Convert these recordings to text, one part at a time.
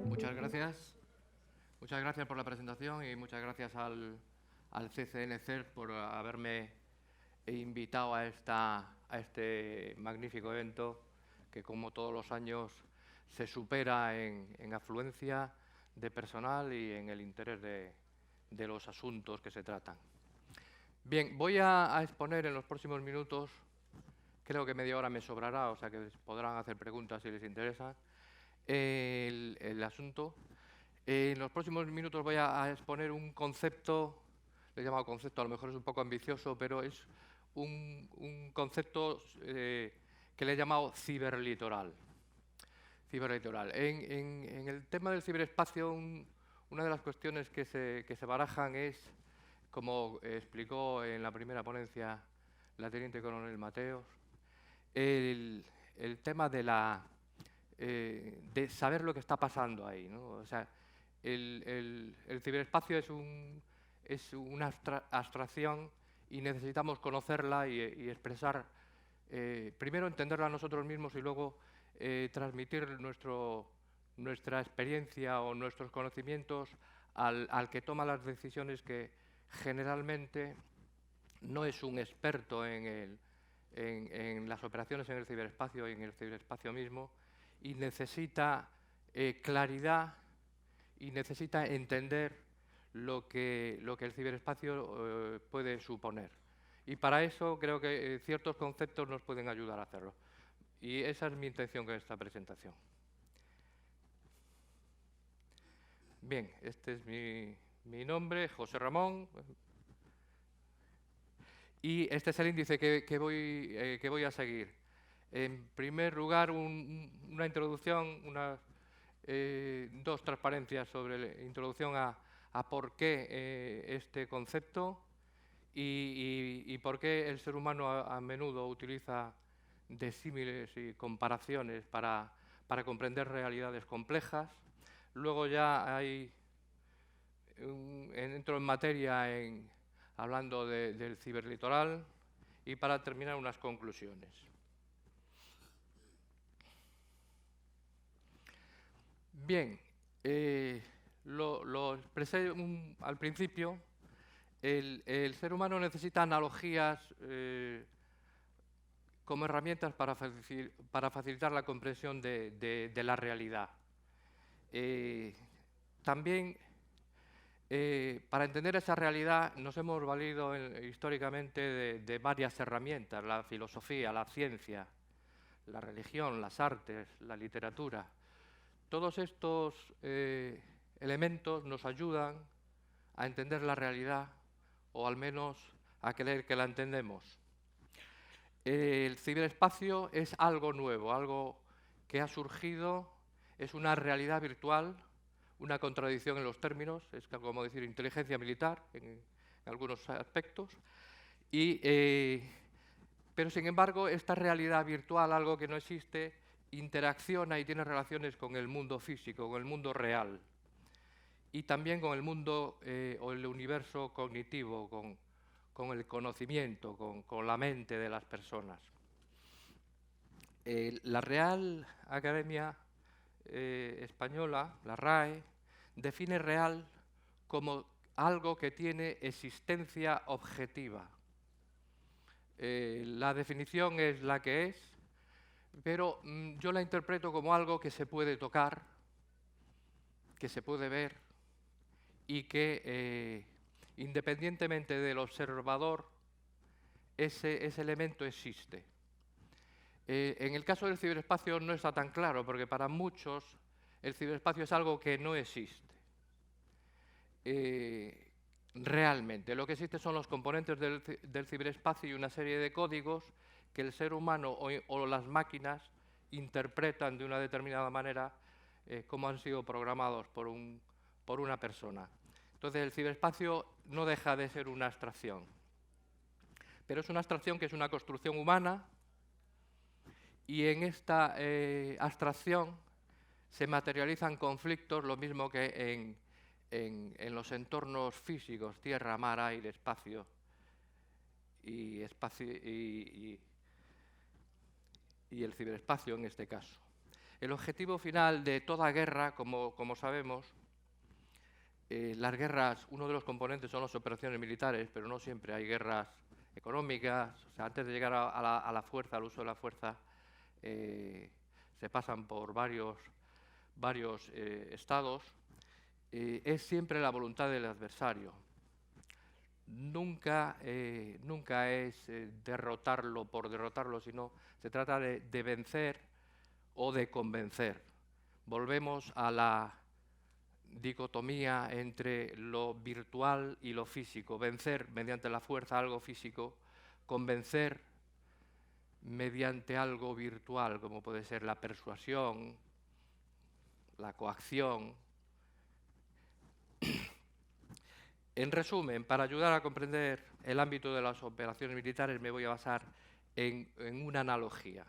Muchas gracias. Muchas gracias por la presentación y muchas gracias al CCNCERT por haberme invitado a este magnífico evento que, como todos los años, se supera en afluencia de personal y en el interés de los asuntos que se tratan. Bien, voy a exponer en los próximos minutos, creo que media hora me sobrará, o sea que podrán hacer preguntas si les interesa, el asunto. En los próximos minutos voy a exponer un concepto, le he llamado concepto, a lo mejor es un poco ambicioso, pero es un concepto que le he llamado ciberlitoral. En el tema del ciberespacio, una de las cuestiones que se barajan es, como explicó en la primera ponencia la teniente coronel Mateos, el tema de saber lo que está pasando ahí, ¿no? O sea, el ciberespacio es una abstracción y necesitamos conocerla y expresar, primero entenderla nosotros mismos y luego transmitir nuestra experiencia o nuestros conocimientos al que toma las decisiones, que generalmente no es un experto en las operaciones en el ciberespacio y en el ciberespacio mismo, y necesita claridad y necesita entender lo que el ciberespacio puede suponer. Y para eso creo que ciertos conceptos nos pueden ayudar a hacerlo. Y esa es mi intención con esta presentación. Bien, este es mi nombre, José Ramón. Y este es el índice que voy a seguir. En primer lugar, una introducción, dos transparencias sobre la introducción a por qué este concepto y por qué el ser humano a menudo utiliza disímiles y comparaciones para comprender realidades complejas. Luego ya entro en materia hablando del ciberlitoral y para terminar unas conclusiones. Bien, lo expresé al principio. El ser humano necesita analogías como herramientas para facilitar la comprensión de la realidad. También, para entender esa realidad, nos hemos valido históricamente de varias herramientas: la filosofía, la ciencia, la religión, las artes, la literatura. Todos estos elementos nos ayudan a entender la realidad, o al menos a creer que la entendemos. El ciberespacio es algo nuevo, algo que ha surgido, es una realidad virtual, una contradicción en los términos, es como decir inteligencia militar en algunos aspectos, pero sin embargo esta realidad virtual, algo que no existe, interacciona y tiene relaciones con el mundo físico, con el mundo real, y también con el mundo o el universo cognitivo, con el conocimiento, con la mente de las personas. La Real Academia Española, la RAE, define real como algo que tiene existencia objetiva. La definición es la que es, pero yo la interpreto como algo que se puede tocar, que se puede ver y que, independientemente del observador, ese elemento existe. En el caso del ciberespacio no está tan claro, porque para muchos el ciberespacio es algo que no existe. Realmente, lo que existe son los componentes del ciberespacio y una serie de códigos que el ser humano o las máquinas interpretan de una determinada manera, como han sido programados por una persona. Entonces, el ciberespacio no deja de ser una abstracción, pero es una abstracción que es una construcción humana, y en esta abstracción se materializan conflictos, lo mismo que en los entornos físicos, tierra, mar, aire, espacio. y el ciberespacio en este caso. El objetivo final de toda guerra, como sabemos, las guerras, uno de los componentes son las operaciones militares, pero no siempre hay guerras económicas. O sea, antes de llegar a la fuerza, al uso de la fuerza, se pasan por varios estados. Es siempre la voluntad del adversario. Nunca es derrotarlo por derrotarlo, sino se trata de vencer o de convencer. Volvemos a la dicotomía entre lo virtual y lo físico. Vencer mediante la fuerza algo físico, convencer mediante algo virtual, como puede ser la persuasión, la coacción. En resumen, para ayudar a comprender el ámbito de las operaciones militares me voy a basar en una analogía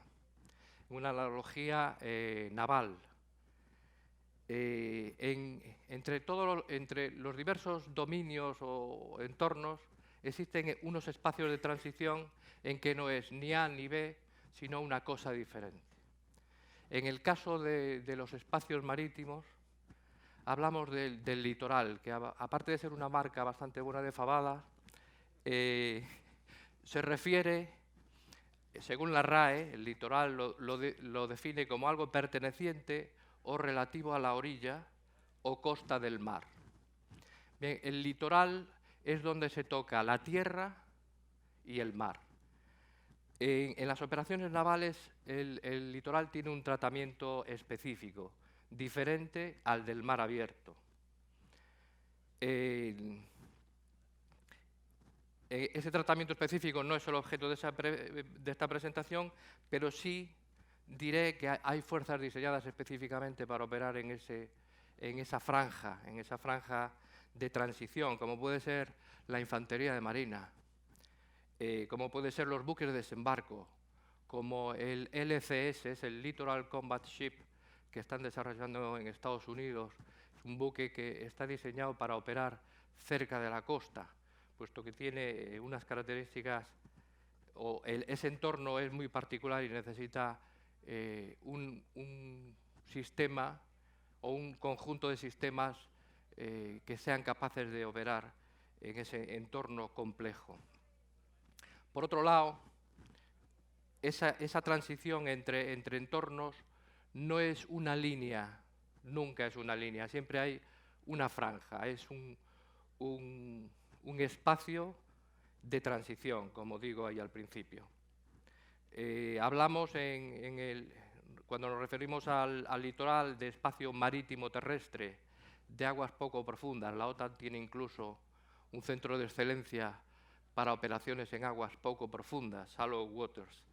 naval. Entre los diversos dominios o entornos existen unos espacios de transición en que no es ni A ni B, sino una cosa diferente. En el caso de los espacios marítimos, hablamos del litoral, que aparte de ser una marca bastante buena de fabada, se refiere, según la RAE, el litoral lo define como algo perteneciente o relativo a la orilla o costa del mar. Bien, el litoral es donde se toca la tierra y el mar. En las operaciones navales el litoral tiene un tratamiento específico, diferente al del mar abierto. Ese tratamiento específico no es el objeto de esta presentación, pero sí diré que hay fuerzas diseñadas específicamente para operar en esa franja de transición, como puede ser la infantería de marina, como pueden ser los buques de desembarco, como el LCS, es el Littoral Combat Ship, que están desarrollando en Estados Unidos. Es un buque que está diseñado para operar cerca de la costa, puesto que tiene unas características, ese entorno es muy particular y necesita un sistema o un conjunto de sistemas que sean capaces de operar en ese entorno complejo. Por otro lado, esa transición entre entornos no es una línea, nunca es una línea, siempre hay una franja, es un espacio de transición, como digo ahí al principio. Hablamos cuando nos referimos al litoral de espacio marítimo terrestre, de aguas poco profundas. La OTAN tiene incluso un centro de excelencia para operaciones en aguas poco profundas, shallow waters.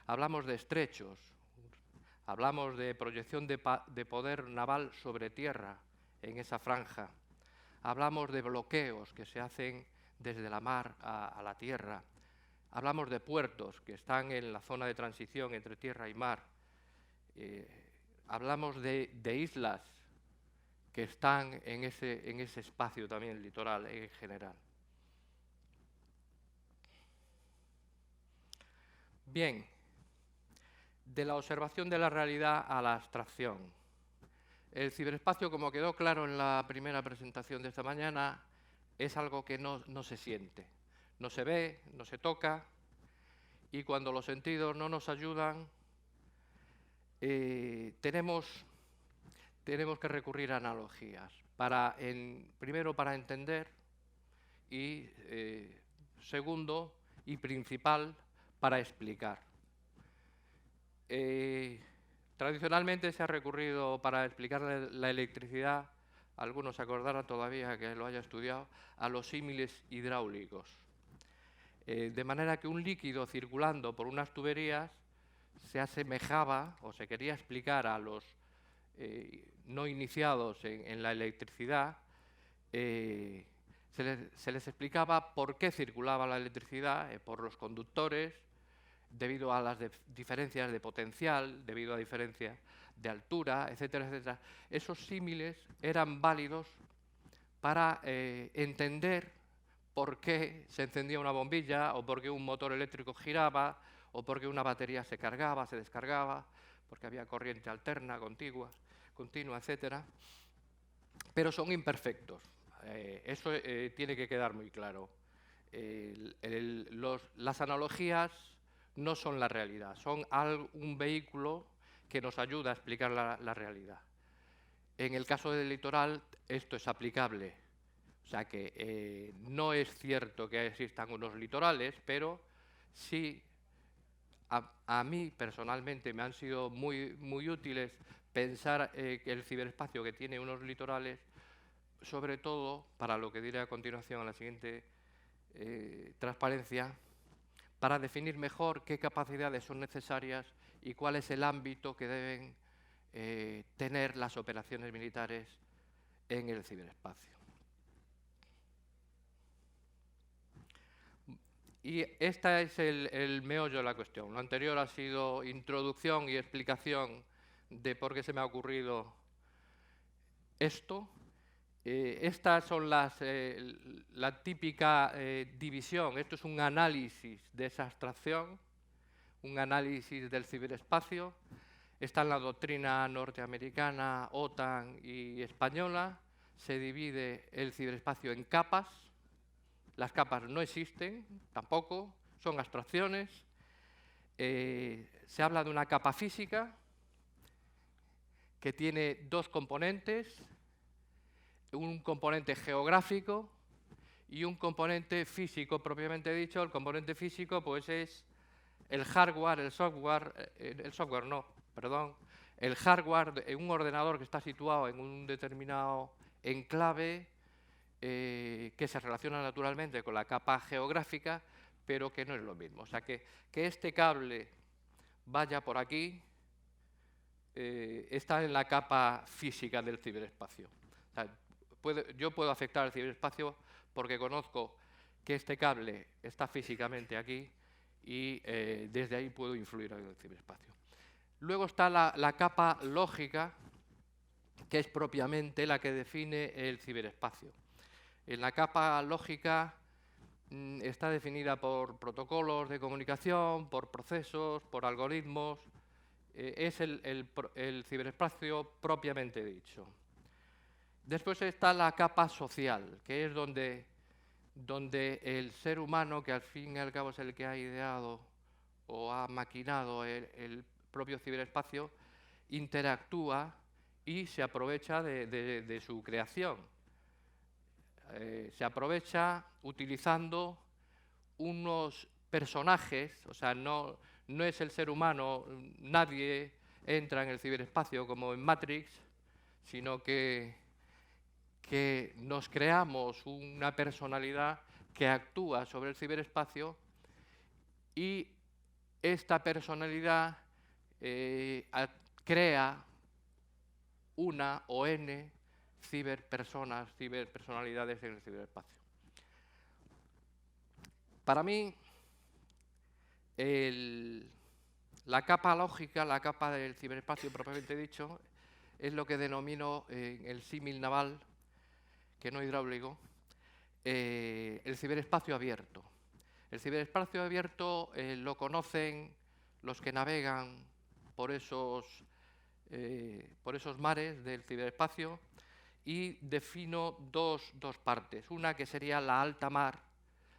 Hablamos de estrechos, hablamos de proyección de poder naval sobre tierra en esa franja. Hablamos de bloqueos que se hacen desde la mar a la tierra. Hablamos de puertos que están en la zona de transición entre tierra y mar. Hablamos de islas que están en ese espacio también litoral en general. Bien, de la observación de la realidad a la abstracción. El ciberespacio, como quedó claro en la primera presentación de esta mañana, es algo que no se siente, no se ve, no se toca, y cuando los sentidos no nos ayudan, tenemos que recurrir a analogías, primero para entender y segundo y principal para explicar. Tradicionalmente se ha recurrido para explicar la electricidad, algunos se acordarán todavía que lo haya estudiado, a los símiles hidráulicos. De manera que un líquido circulando por unas tuberías se asemejaba o se quería explicar a los no iniciados en la electricidad, se les explicaba por qué circulaba la electricidad, por los conductores, debido a las diferencias de potencial, debido a diferencias de altura, etcétera, etcétera. Esos símiles eran válidos para entender por qué se encendía una bombilla, o por qué un motor eléctrico giraba, o por qué una batería se cargaba, se descargaba, porque había corriente alterna, continua, etc. Pero son imperfectos. Eso tiene que quedar muy claro. Las analogías no son la realidad, son un vehículo que nos ayuda a explicar la realidad. En el caso del litoral, esto es aplicable. O sea que no es cierto que existan unos litorales, pero sí, a mí personalmente me han sido muy, muy útiles pensar que el ciberespacio que tiene unos litorales, sobre todo, para lo que diré a continuación en la siguiente transparencia, para definir mejor qué capacidades son necesarias y cuál es el ámbito que deben tener las operaciones militares en el ciberespacio. Y este es el meollo de la cuestión. Lo anterior ha sido introducción y explicación de por qué se me ha ocurrido esto. Estas son la típica división. Esto es un análisis de esa abstracción, un análisis del ciberespacio. Está en la doctrina norteamericana, OTAN y española. Se divide el ciberespacio en capas. Las capas no existen, tampoco, son abstracciones. Se habla de una capa física que tiene dos componentes, un componente geográfico y un componente físico propiamente dicho. El componente físico pues es el hardware, el hardware de un ordenador que está situado en un determinado enclave, que se relaciona naturalmente con la capa geográfica, pero que no es lo mismo. O sea, que este cable vaya por aquí está en la capa física del ciberespacio. O sea, yo puedo afectar al ciberespacio porque conozco que este cable está físicamente aquí y desde ahí puedo influir en el ciberespacio. Luego está la capa lógica, que es propiamente la que define el ciberespacio. En la capa lógica está definida por protocolos de comunicación, por procesos, por algoritmos. Es el ciberespacio propiamente dicho. Después está la capa social, que es donde el ser humano, que al fin y al cabo es el que ha ideado o ha maquinado el propio ciberespacio, interactúa y se aprovecha de su creación. Se aprovecha utilizando unos personajes, o sea, no es el ser humano, nadie entra en el ciberespacio como en Matrix, sino que nos creamos una personalidad que actúa sobre el ciberespacio y esta personalidad crea una o n ciberpersonalidades en el ciberespacio. Para mí, la capa lógica, la capa del ciberespacio propiamente dicho, es lo que denomino en el símil naval, que no hidráulico, el ciberespacio abierto. El ciberespacio abierto lo conocen los que navegan por esos mares del ciberespacio, y defino dos partes. Una que sería la alta mar,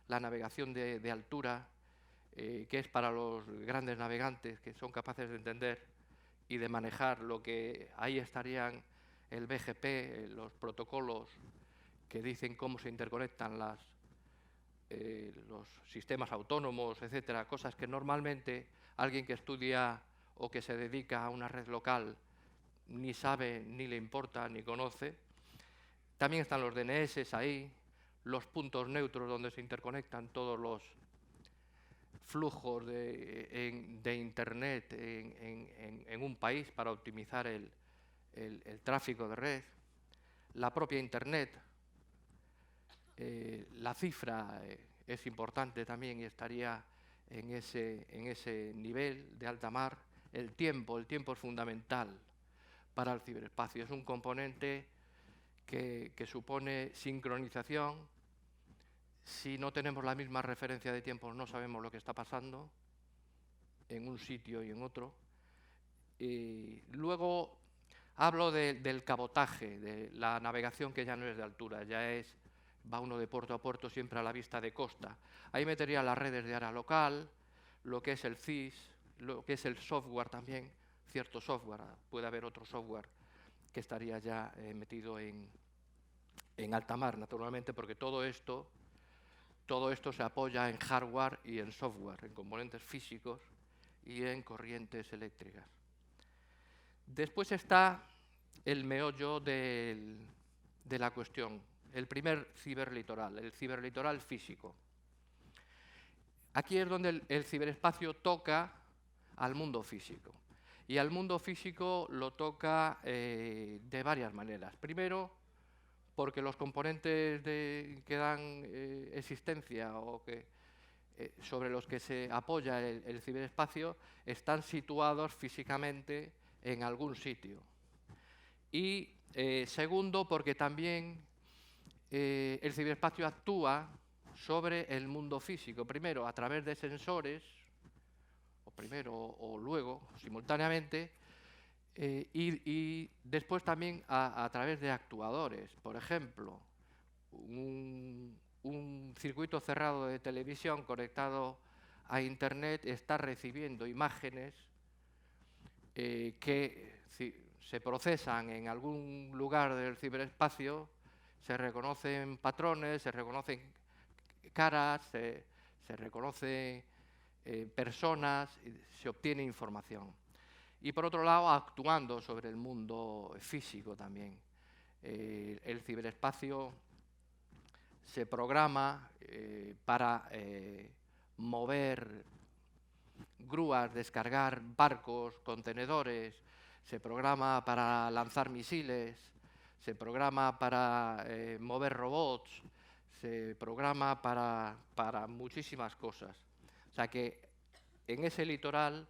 la navegación de altura, que es para los grandes navegantes que son capaces de entender y de manejar lo que ahí estarían el BGP, los protocolos que dicen cómo se interconectan los sistemas autónomos, etcétera, cosas que normalmente alguien que estudia o que se dedica a una red local ni sabe, ni le importa, ni conoce. También están los DNS ahí, los puntos neutros donde se interconectan todos los flujos de Internet en un país para optimizar el tráfico de red, la propia Internet. La cifra es importante también y estaría en ese nivel de alta mar. El tiempo es fundamental para el ciberespacio. Es un componente que supone sincronización, Si no tenemos la misma referencia de tiempo, no sabemos lo que está pasando en un sitio y en otro. Y luego hablo del cabotaje, de la navegación que ya no es de altura, va uno de puerto a puerto siempre a la vista de costa. Ahí metería las redes de área local, lo que es el CIS, lo que es el software también, cierto software, puede haber otro software que estaría ya metido en alta mar, naturalmente, porque todo esto se apoya en hardware y en software, en componentes físicos y en corrientes eléctricas. Después está el meollo de la cuestión, el primer ciberlitoral, el ciberlitoral físico. Aquí es donde el ciberespacio toca al mundo físico. Y al mundo físico lo toca de varias maneras. Primero, porque los componentes que dan existencia o sobre los que se apoya el ciberespacio están situados físicamente en algún sitio. Y segundo, porque también el ciberespacio actúa sobre el mundo físico, primero a través de sensores, o luego, simultáneamente, y después también a través de actuadores. Por ejemplo, un circuito cerrado de televisión conectado a Internet está recibiendo imágenes que se procesan en algún lugar del ciberespacio, se reconocen patrones, se reconocen caras, se reconocen personas, se obtiene información. Y por otro lado, actuando sobre el mundo físico también. El ciberespacio se programa para mover grúas, descargar barcos, contenedores, se programa para lanzar misiles, se programa para mover robots, se programa para muchísimas cosas. O sea que en ese litoral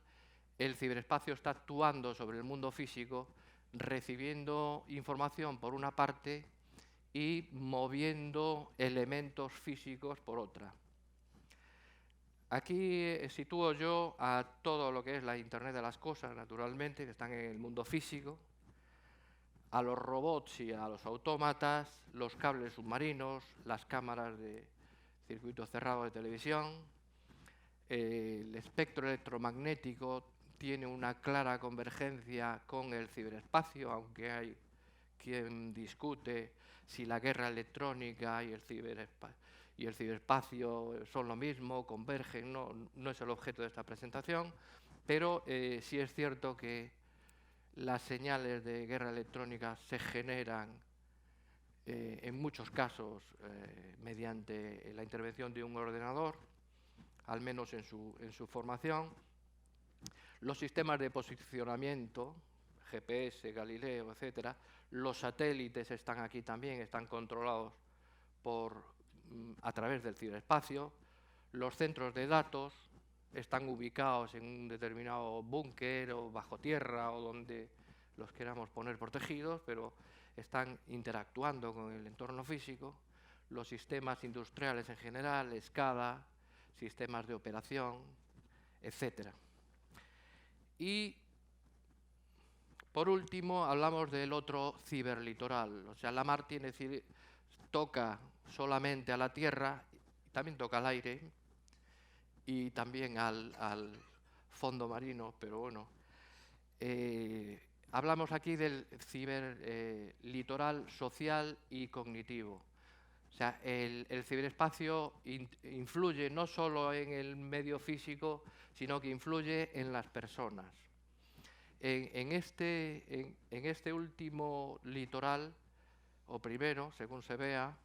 el ciberespacio está actuando sobre el mundo físico, recibiendo información por una parte y moviendo elementos físicos por otra. Aquí sitúo yo a todo lo que es la Internet de las cosas, naturalmente, que están en el mundo físico, a los robots y a los autómatas, los cables submarinos, las cámaras de circuito cerrado de televisión. El espectro electromagnético tiene una clara convergencia con el ciberespacio, aunque hay quien discute si la guerra electrónica y el ciberespacio son lo mismo, convergen, no es el objeto de esta presentación, pero sí es cierto que las señales de guerra electrónica se generan en muchos casos mediante la intervención de un ordenador, al menos en su formación. Los sistemas de posicionamiento, GPS, Galileo, etcétera, los satélites están aquí también, están controlados a través del ciberespacio. Los centros de datos están ubicados en un determinado búnker o bajo tierra o donde los queramos poner protegidos, pero están interactuando con el entorno físico. Los sistemas industriales en general, SCADA, sistemas de operación, etcétera. Y por último hablamos del otro ciberlitoral. O sea, la mar toca solamente a la tierra, también toca al aire y también al fondo marino, pero bueno. Hablamos aquí del ciberlitoral social y cognitivo. O sea, el ciberespacio influye no solo en el medio físico, sino que influye en las personas. En este último litoral, o primero, según se vea,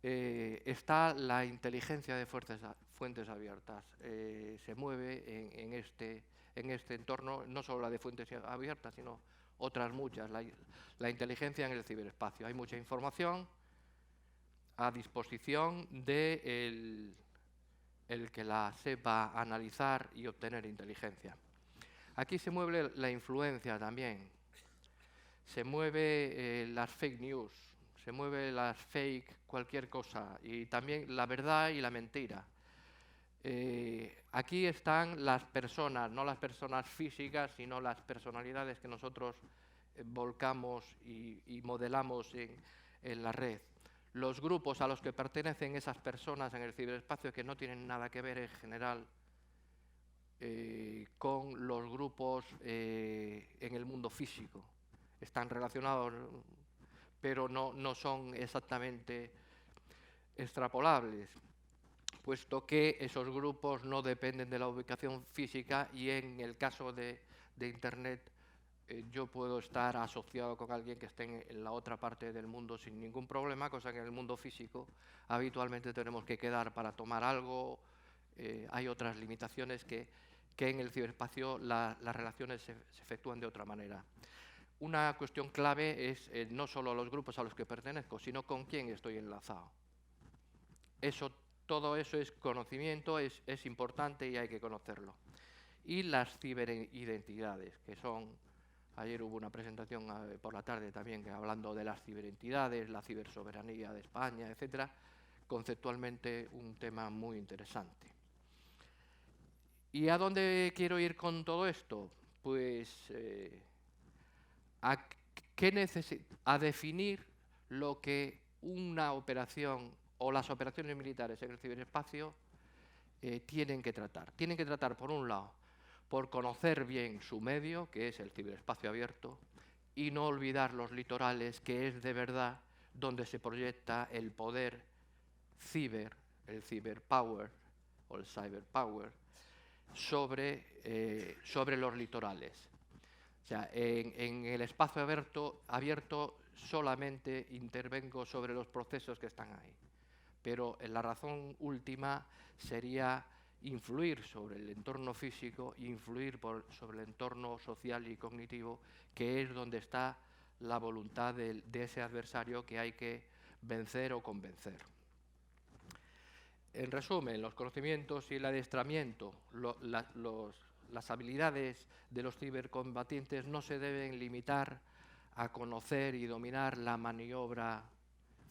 está la inteligencia de fuentes abiertas. Se mueve en este entorno, no solo la de fuentes abiertas, sino otras muchas. La inteligencia en el ciberespacio. Hay mucha información a disposición de el que la sepa analizar y obtener inteligencia. Aquí se mueve la influencia también. Se mueve las fake news, se mueve las fake, cualquier cosa, y también la verdad y la mentira. Aquí están las personas, no las personas físicas, sino las personalidades que nosotros volcamos y modelamos en la red. Los grupos a los que pertenecen esas personas en el ciberespacio, que no tienen nada que ver en general con los grupos en el mundo físico. Están relacionados, pero no son exactamente extrapolables, puesto que esos grupos no dependen de la ubicación física, y en el caso de Internet yo puedo estar asociado con alguien que esté en la otra parte del mundo sin ningún problema, cosa que en el mundo físico habitualmente tenemos que quedar para tomar algo. Hay otras limitaciones que en el ciberespacio las relaciones se efectúan de otra manera. Una cuestión clave es no solo los grupos a los que pertenezco, sino con quién estoy enlazado. Todo eso es conocimiento, es importante y hay que conocerlo. Y las ciberidentidades, que son, ayer hubo una presentación por la tarde también hablando de las ciberentidades, la cibersoberanía de España, etcétera, conceptualmente un tema muy interesante. ¿Y a dónde quiero ir con todo esto? Pues a definir lo que una operación o las operaciones militares en el ciberespacio tienen que tratar. Tienen que tratar, por un lado, por conocer bien su medio, que es el ciberespacio abierto, y no olvidar los litorales, que es de verdad donde se proyecta el poder ciber, el cyberpower o el cyberpower, sobre los litorales. O sea, en el espacio abierto solamente intervengo sobre los procesos que están ahí, pero la razón última sería influir sobre el entorno físico, influir sobre el entorno social y cognitivo, que es donde está la voluntad de ese adversario que hay que vencer o convencer. En resumen, los conocimientos y el adiestramiento, las habilidades de los cibercombatientes no se deben limitar a conocer y dominar la maniobra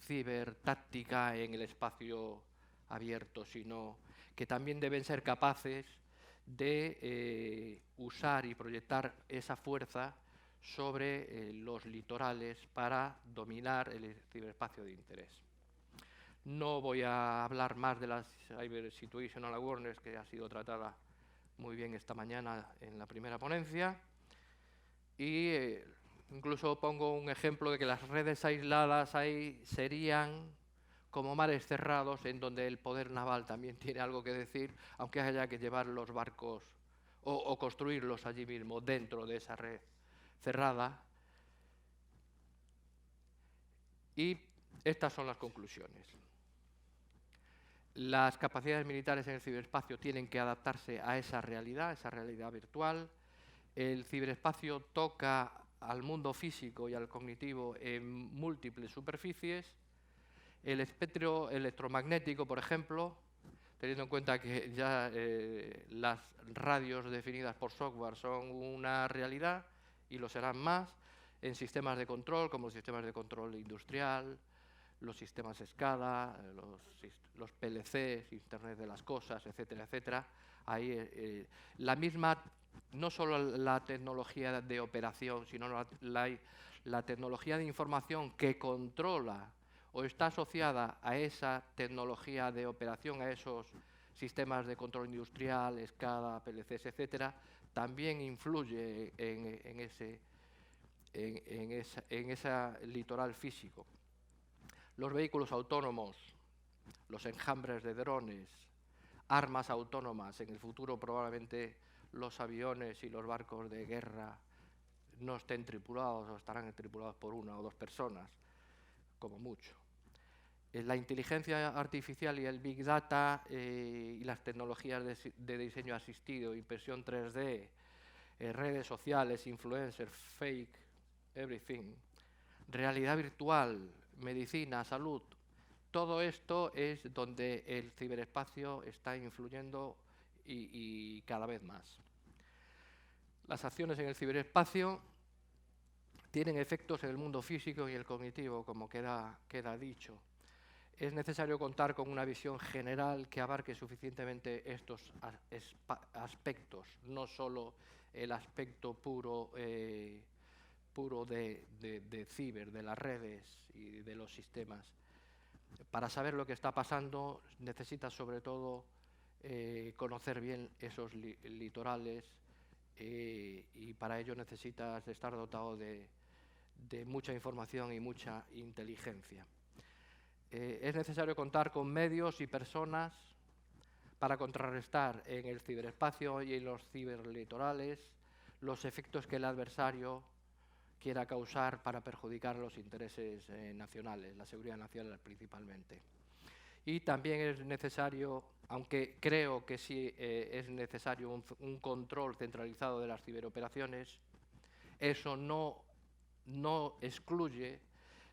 cibertáctica en el espacio abierto, sino que también deben ser capaces de usar y proyectar esa fuerza sobre los litorales para dominar el ciberespacio de interés. No voy a hablar más de la Cyber Situational Awareness, que ha sido tratada muy bien esta mañana en la primera ponencia, y incluso pongo un ejemplo de que las redes aisladas ahí serían como mares cerrados, en donde el poder naval también tiene algo que decir, aunque haya que llevar los barcos o construirlos allí mismo, dentro de esa red cerrada. Y estas son las conclusiones. Las capacidades militares en el ciberespacio tienen que adaptarse a esa realidad virtual. El ciberespacio toca al mundo físico y al cognitivo en múltiples superficies. El espectro electromagnético, por ejemplo, teniendo en cuenta que ya las radios definidas por software son una realidad y lo serán más, en sistemas de control, como los sistemas de control industrial, los sistemas SCADA, los PLCs, Internet de las Cosas, etcétera, etcétera. Ahí la misma, no solo la tecnología de operación, sino la tecnología de información que controla o está asociada a esa tecnología de operación, a esos sistemas de control industrial, SCADA, PLCs, etcétera, también influye en ese litoral físico. Los vehículos autónomos, los enjambres de drones, armas autónomas. En el futuro probablemente los aviones y los barcos de guerra no estén tripulados o estarán tripulados por una o dos personas, como mucho. La inteligencia artificial y el Big Data y las tecnologías de diseño asistido, impresión 3D, redes sociales, influencers, fake, everything, realidad virtual, medicina, salud, todo esto es donde el ciberespacio está influyendo y cada vez más. Las acciones en el ciberespacio tienen efectos en el mundo físico y el cognitivo, como queda dicho. Es necesario contar con una visión general que abarque suficientemente estos aspectos, no solo el aspecto puro de ciber, de las redes y de los sistemas. Para saber lo que está pasando necesitas sobre todo conocer bien esos litorales y para ello necesitas estar dotado de mucha información y mucha inteligencia. Es necesario contar con medios y personas para contrarrestar en el ciberespacio y en los ciberlitorales los efectos que el adversario quiera causar para perjudicar los intereses nacionales, la seguridad nacional principalmente. Y también es necesario, aunque creo que sí es necesario un control centralizado de las ciberoperaciones, eso no excluye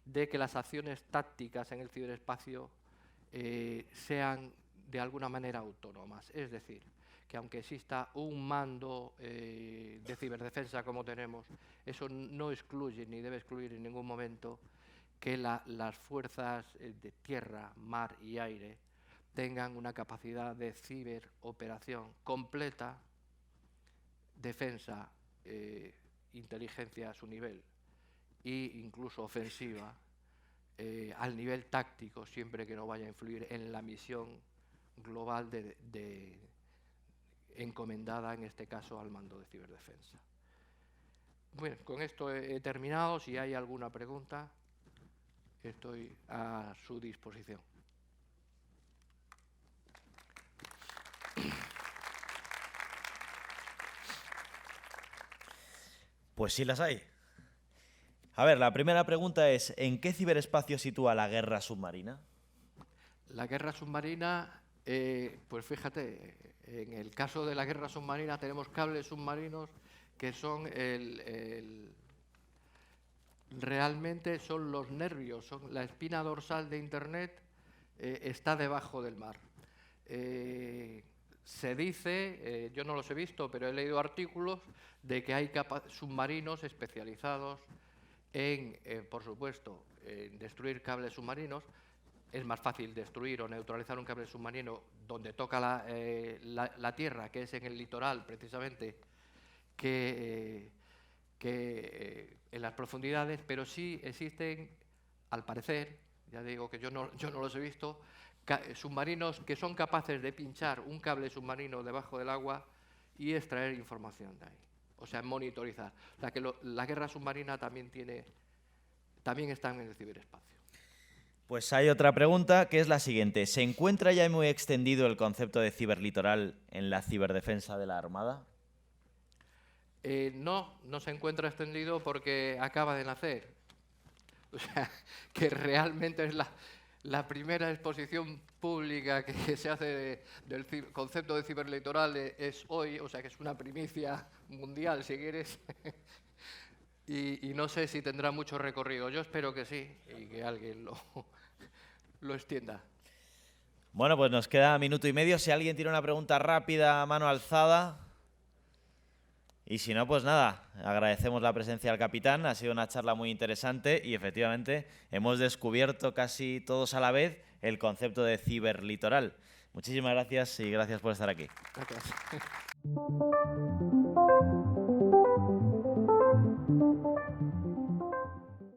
de que las acciones tácticas en el ciberespacio sean de alguna manera autónomas. Es decir, que aunque exista un mando de ciberdefensa como tenemos, eso no excluye ni debe excluir en ningún momento que las fuerzas de tierra, mar y aire tengan una capacidad de ciberoperación completa, defensa, inteligencia a su nivel e incluso ofensiva al nivel táctico, siempre que no vaya a influir en la misión global encomendada, en este caso, al mando de ciberdefensa. Bueno, con esto he terminado. Si hay alguna pregunta, estoy a su disposición. Pues sí las hay. A ver, la primera pregunta es, ¿en qué ciberespacio sitúa la guerra submarina? La guerra submarina, pues fíjate, en el caso de la guerra submarina tenemos cables submarinos que son realmente son los nervios, son la espina dorsal de Internet, está debajo del mar. Se dice, yo no los he visto, pero he leído artículos de que hay submarinos especializados en, por supuesto, en destruir cables submarinos. Es más fácil destruir o neutralizar un cable submarino donde toca la tierra, que es en el litoral precisamente, que en las profundidades, pero sí existen, al parecer, ya digo que yo no los he visto, submarinos que son capaces de pinchar un cable submarino debajo del agua y extraer información de ahí. O sea, monitorizar. O sea, que la guerra submarina también está en el ciberespacio. Pues hay otra pregunta, que es la siguiente. ¿Se encuentra ya muy extendido el concepto de ciberlitoral en la ciberdefensa de la Armada? No se encuentra extendido porque acaba de nacer. O sea, que realmente es la primera exposición pública que se hace del concepto de ciberlitoral es hoy, o sea que es una primicia mundial, si quieres, y no sé si tendrá mucho recorrido. Yo espero que sí, y que alguien lo extienda. Bueno, pues nos queda minuto y medio. Si alguien tiene una pregunta rápida, a mano alzada. Y si no, pues nada, agradecemos la presencia del capitán, ha sido una charla muy interesante y efectivamente hemos descubierto casi todos a la vez el concepto de ciberlitoral. Muchísimas gracias y gracias por estar aquí. Gracias.